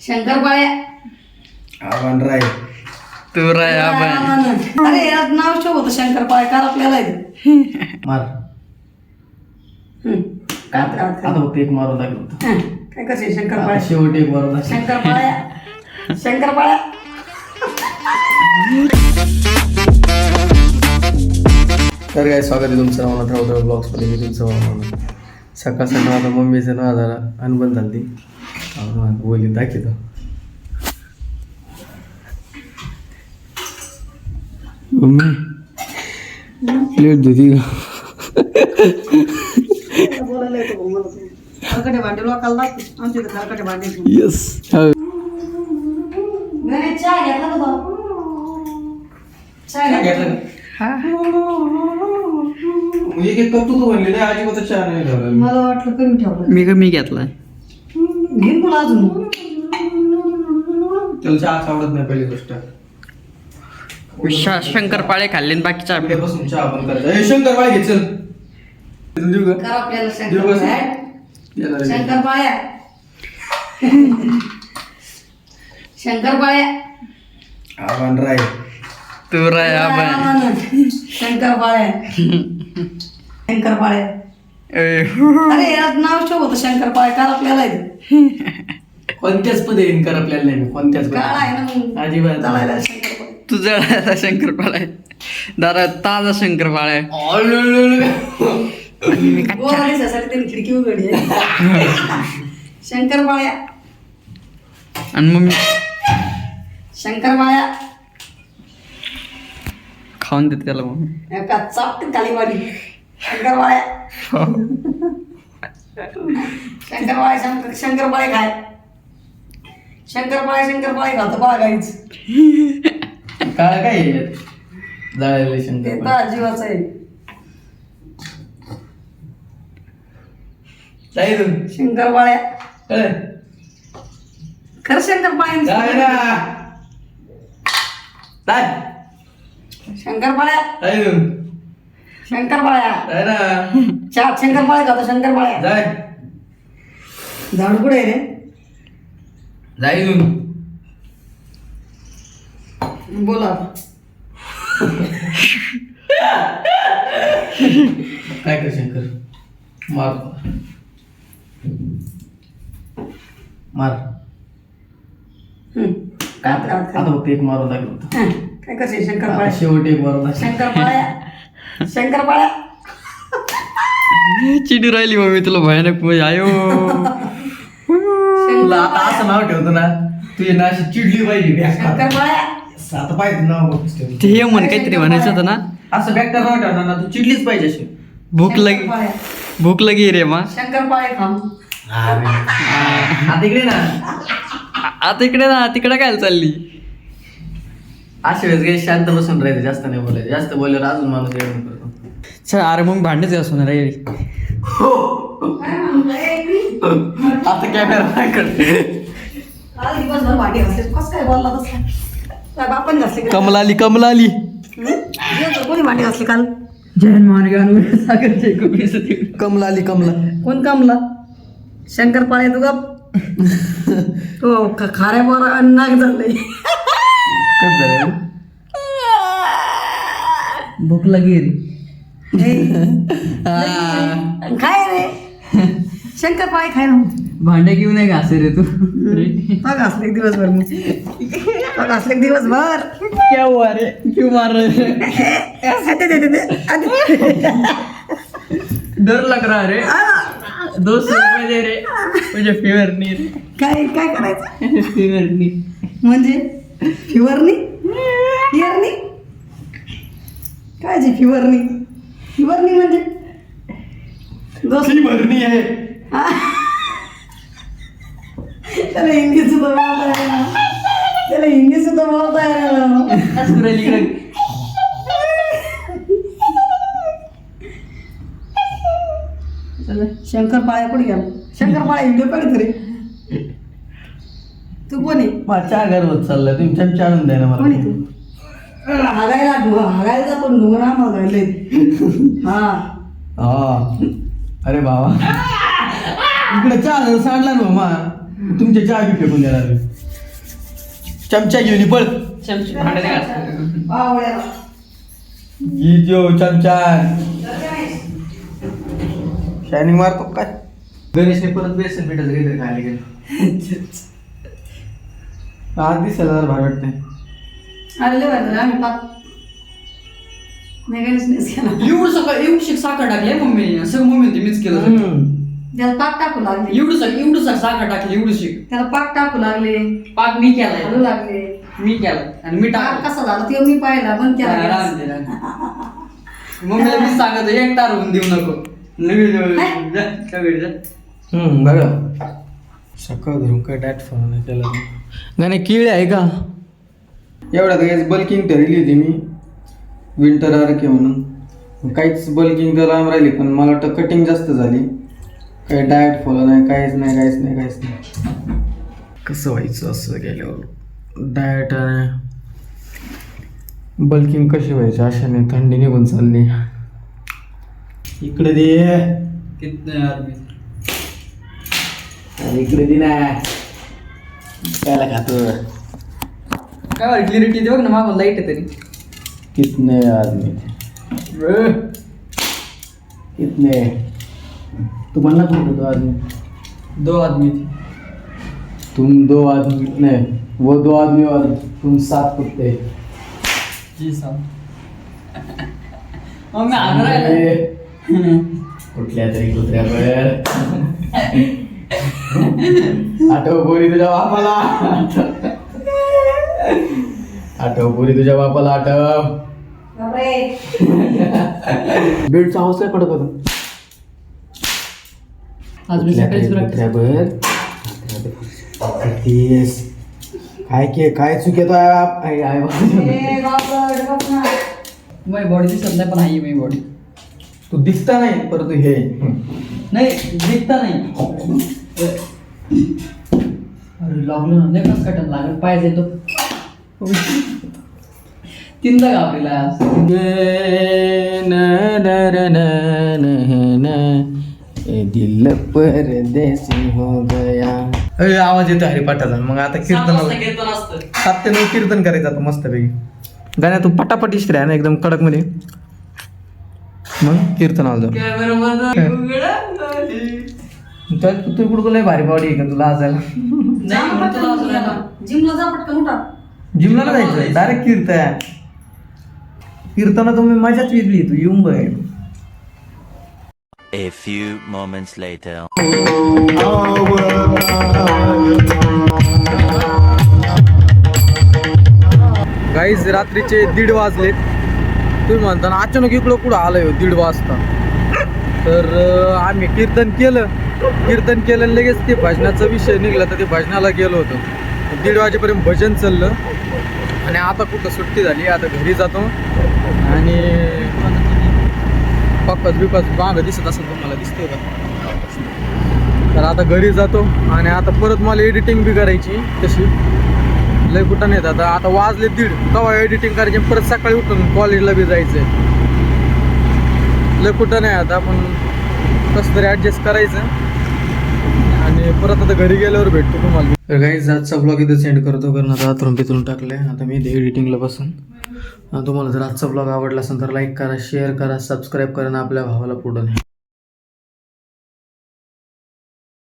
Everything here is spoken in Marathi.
शंकरपाळ्या. आव्हान राय तू राय आपण अरे यात नाव ठेव होतं शंकरपाळ्या का आपल्याला मार. काय आता फक्त एक मारून दाखल होतं. काय करशील शंकरपाळ्या. शेवटी एक मारून दाखल. शंकरपाळ्या शंकरपाळ्या. तर काय स्वागत आहे तुमचं नावाला राहतो ब्लॉग्समध्ये. मी तुमचं नाव सकाळ सकाळ आता मम्मीचं नाव जरा अनबन झाली बोली दाखवतो. मम्मी प्लेट धुती बोलायला येतो भाऊ मला तू. खरकटे भांडे लोकांना दाखव. आमच्या इथे खरकटे भांडे. येस. नाही, चहा घेतला का भाऊ? चहा घेतला. एक एक कप तू म्हणले नाही अजिबात चहा नाही ठेवला. मला वाटलं कमी ठेवलं. मी घेतलाय. घेईन तुला अजून. त्याला चहा आवडत नाही पहिली गोष्ट. शंकरपाळे खाल्ले आणि बाकीच्या आपल्यापासून चहा बंद करायचा. हे शंकरपाळे घे चल. देऊ का? कर आपल्याला देऊ का? शंकरपाळ्या. शंकरपाळ्या. शंकरपाळ्या. आव्हान राय तू राय आपण शंकरपाळ्या. शंकरपाळ्या. अरे यात नाव ठेव होतं शंकरपाळ्या का आपल्याला कोणत्याच पदे कर आपल्याला नाही. कोणत्याच काळा आहे ना मग. अजिबात चालायला शंकरपाळ्या. तू जळायचा शंकरपाळा आहे. दारा ताजा शंकरपाळा आहे. आणि मी कच्चा. गोरा दिसायसाठी त्यांनी खिडकी उघडी आहे. शंकरपाळ्या. आणि मग मी शंकरपाळ्या. खाऊन देते त्याला मग. एका चापटीत खाली वाली. शंकरपाळ्या. शंकरपाळ्या. शंकरपाळे खाय. शंकरपाळे खातो बघा गाईच. काय काय जळालेले ते शंकर तर जीवाचं आहे. शंकरपाळ्या. खरं शंकरपाळ्या. शंकरपाळ्या. शंकरपाळ्या. चार शंकरपाळ्या खातो. शंकरपाळ्या. झाड कुठे आहे रे? बोला. काय कर शंकर मार मार. आता फक्त एक मारून दाखल होतं. काय करशील शंकरपाळ्या. शेवटी एक मारून दाखल. शंकरपाळ्या. शंकरपाळ्या. चिडी राहिली मम्मी तुला भयानक म्हणजे आयो. तुला आता असं नाव ठेवतो ना तुझी ना अशी चिडली पाहिजे. शंकरपाळ्या. आता पाहिजे नाव बघ. ते हे म्हण काहीतरी म्हणायचं होतं ना. असं बॅक्टर नाव ठेवणार ना तू चिडलीच पाहिजे अशी. भूक लगी रे मा. शंकरपाळे खा. आता इकडे ना आता इकडे ना तिकडे काय चालली. अशा वेळेस काही शांत बसून राहायचं. जास्त नाही बोलायचं. जास्त बोलल्यावर अजून माणूस येऊन करतो. चल अरे मग भांडच घासून रे. आता कॅमेरा करते. काल दिवसभर भांडी घासले. कसं काय बोलला तसं काय बापाने घासले का? कमला आली दिवसभर कोणी भांडी घासले काल? जैन मार्गावर सागर कमला आली कमला. कोण कामला? शंकरपाळे तू गप. हो खाऱ्या बोरा नाक झालंय. कस झालं भूक लगी रे. काय रे शंकरपाळे खाय ना. भांडे घेऊन नाही घासे रे तू. घासले दिवसभर मी. घासले दिवसभर. क्या हुआ रे क्यों मार रहे डर लग रहा रे. 200 रुपये दे रे. म्हणजे फीवर नाही रे. काय काय करायचं फीवर नाही म्हणजे फिवरनी फिअरनी काय जी फिवरनी फिवरनी म्हणजे भरणी आहे. त्याला हिंदी सुद्धा बोलता येणार. त्याला हिंदी सुद्धा बोलता येणार. शंकरपाळ्या कुठे गेला? शंकरपाळ्या हिंदी कडे तरी तू कोणी माझ्या घर होत चाललाय. तुम्ही चमचा आणून द्या ना कोणी मला. तू हागायला जातो डोंगरा हागायले. हा अरे बाबा इकडे चहा सांडला ना मामा. तुमच्या चहा बी फेकून देणार. चमचा घेऊन पळ चमची भांडे घास. बावळ्याला. चमचा शायनिंग मारतो काय. गणेशने परत बेसन पिठाचं काहीतरी खायला गेलं. आज दिसायला जरा भारी वाटतंय. अरे लय वाटलं आम्ही पाक नाही गणेशनेच केला. एवढी साखर टाकली मम्मीने. सगळं मम्मी मीच केलं. त्याला पाक टाकू लागले. एवढं साखर टाकली एवढीशी. त्याला पाक टाकू लागले. पाक मी केलाय. घालू लागले. मी केलं आणि मी पाक टाकलं. कसा झाला ते मी पाहिला बंद केला राहून दे, राहून दे. मम्मीला मी सांगतो एक तार होऊन देऊ नको. बघा सकाळ धरून काय डायट फॉलो नाही केला. नाही किळे आहे का एवढ्यात काहीच बल्किंग ठरली होती मी विंटर आर के म्हणून. काहीच बल्किंग तर लांब राहिली पण मला वाटतं कटिंग जास्त झाली. काही डायट फॉलो नाही काहीच नाही. कसं व्हायचं असं गेल्यावर डायट आणि बल्किंग कशी व्हायची अशाने थंडी निघून चालली. इकडे दे इकडे दे ना कायला खातो. काय क्लिअरिटी दे बघ ना मागून लाईट आहे तरी. कितने आदमी कितने तू म्हणला कुठे 2 आदमी. 2 आदमी तुम 2 आदमी नहीं वो 2 आदमी और तुम 7 कुत्ते. जी साहब. मम्मी आणून राहिला. कुठल्या तरी कुत्र्यावर आठव पोरी तुझ्या बापाला. आठव पोरी तुझ्या बापाला आठव. बापरे. बेडचा आवाज काय पडत होता. आज मी सकाळीच प्रॅक्टिस. काय चुकेतो ए बापरे गप ना. माझी बॉडी दिसत नाही पण आहे माझी बॉडी. तू दिसता नाही परंतु हे नाही दिसता नाही. अरे लागलो ना नाही कसं कटन लागल पाहिजे तो. 3दा घाबरेला आज. दिल परदेसी हो गया. आवाज येतो हरिपाठाचा. मग आता कीर्तन 7 ते 9 कीर्तन करायचं आता मस्तपैकी. गाण्या तू पटापट इश्र ना एकदम कडक मध्ये. मग कीर्तन आलं तू कुठं लय भारी बॉडी आहे का तुला असायला. जिमला जा पटकन उठा. जिमला जायचं डायरेक्ट कीर्तना तुम्ही मजाच वेगळी. तू येऊन बघ. A few moments later. Guys रात्रीचे 1:30 वाजलेत. तुम्ही म्हणता ना अचानक इकडं कुठं आलंय 1:30 वाजता. तर आम्ही कीर्तन केलं लगेच ते भजनाचा विषय निघला तर ते भजनाला गेलो होतो. 1:30 वाजेपर्यंत भजन चाललं आणि आता कुठं सुट्टी झाली. आता घरी जातो आणि पक्कच मागं दिसत असेल तुम्हाला दिसतंय का. तर आता घरी जातो आणि आता परत मला एडिटिंग बी करायची तशी लय कुठं नाही. आता वाजले 1:30 केव्हा एडिटिंग करायची परत सकाळी उठून कॉलेजला बी जायचं. लय कुठं नाही. आता आपण कसं तरी ॲडजस्ट करायचं आणि परत आता घरी गेल्यावर भेटतो तुम्हाला. तर काही आजचा ब्लॉग इथं सेंड करतो कारण आता आतरून पितरून टाकलं आहे. आता मी इथे एडिटिंगला बसून. तुम्हाला जर आजचा ब्लॉग आवडला असेल तर लाईक करा शेअर करा सबस्क्राईब करा आणि आपल्या भावाला पुढं